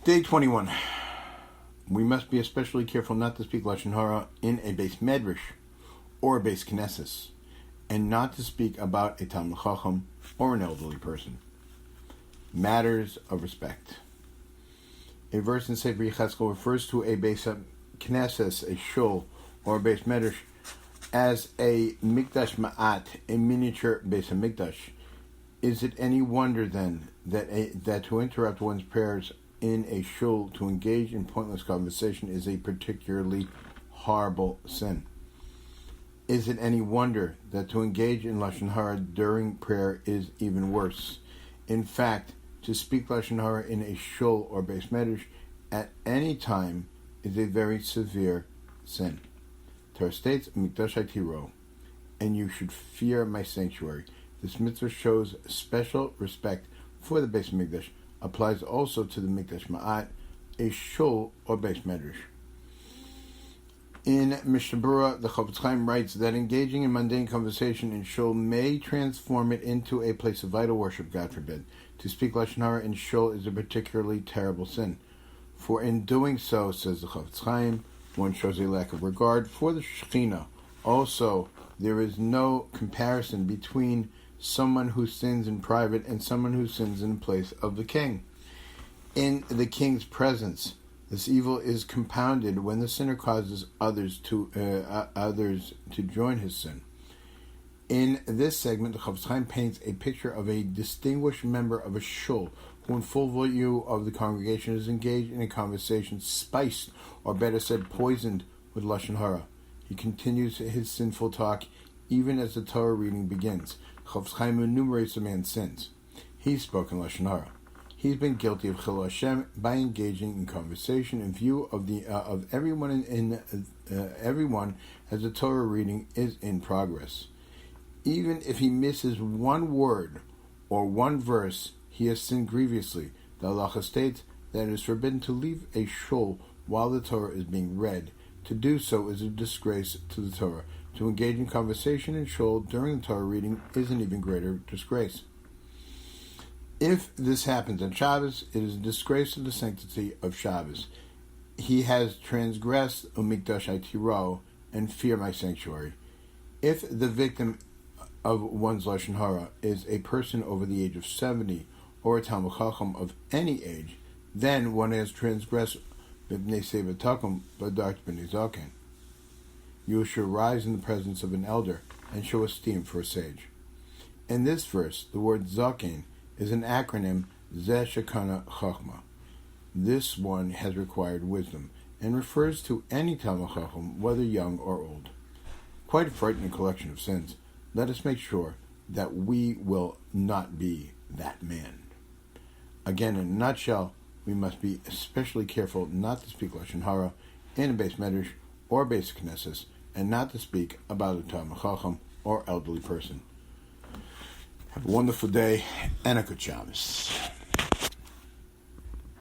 Day 21. We must be especially careful not to speak Lashon Hara in a base medrash or a base knesses, and not to speak about a Talmid Chacham or an elderly person. Matters of respect. A verse in Sefer Yechezkel refers to a base knesses, a shul, or a base medrash as a mikdash ma'at, a miniature base of mikdash. Is it any wonder then that to interrupt one's prayers in a shul, to engage in pointless conversation, is a particularly horrible sin? Is it any wonder that to engage in Lashon Hara during prayer is even worse? In fact, to speak Lashon Hara in a shul or base medrash at any time is a very severe sin. Torah states, Mikdash Tiro, and you should fear my sanctuary. This mitzvah shows special respect for the base mikdash, applies also to the mikdash ma'at, a shul or base medrash. In Mishnah Berurah, the Chofetz Chaim writes that engaging in mundane conversation in shul may transform it into a place of vital worship, God forbid. To speak Lashon Hara in shul is a particularly terrible sin. For in doing so, says the Chofetz Chaim, one shows a lack of regard for the Shekhinah. Also, there is no comparison between someone who sins in private and someone who sins in place of the king. In the king's presence, this evil is compounded when the sinner causes others to join his sin. In this segment, the Chofetz Chaim paints a picture of a distinguished member of a shul who, in full view of the congregation, is engaged in a conversation spiced, or better said, poisoned with Lashon Hara. He continues his sinful talk even as the Torah reading begins. Chofetz Chaim enumerates the man's sins. He's spoken Lashon Hara. He's been guilty of Chilul Hashem by engaging in conversation in view of everyone everyone as the Torah reading is in progress. Even if he misses one word or one verse, he has sinned grievously. The halacha states that it is forbidden to leave a shul while the Torah is being read. To do so is a disgrace to the Torah. To engage in conversation in shul during the Torah reading is an even greater disgrace. If this happens on Shabbos, it is a disgrace to the sanctity of Shabbos. He has transgressed Umikdash Tiro and fear my sanctuary. If the victim of one's Lashon Hara is a person over the age of 70 or a Talmid Chacham of any age, then one has transgressed B'nei Sevatakum B'dart B'nei Zaken. You shall rise in the presence of an elder and show esteem for a sage. In this verse, the word Zaken is an acronym Zeh Shekana Chachma. This one has required wisdom and refers to any Talmid Chacham, whether young or old. Quite a frightening collection of sins. Let us make sure that we will not be that man. Again, in a nutshell, we must be especially careful not to speak Lashon Hara in a base medrash or base knesses, and not to speak about a Talmid Chacham or elderly person. Have a wonderful day and a good Shabbos.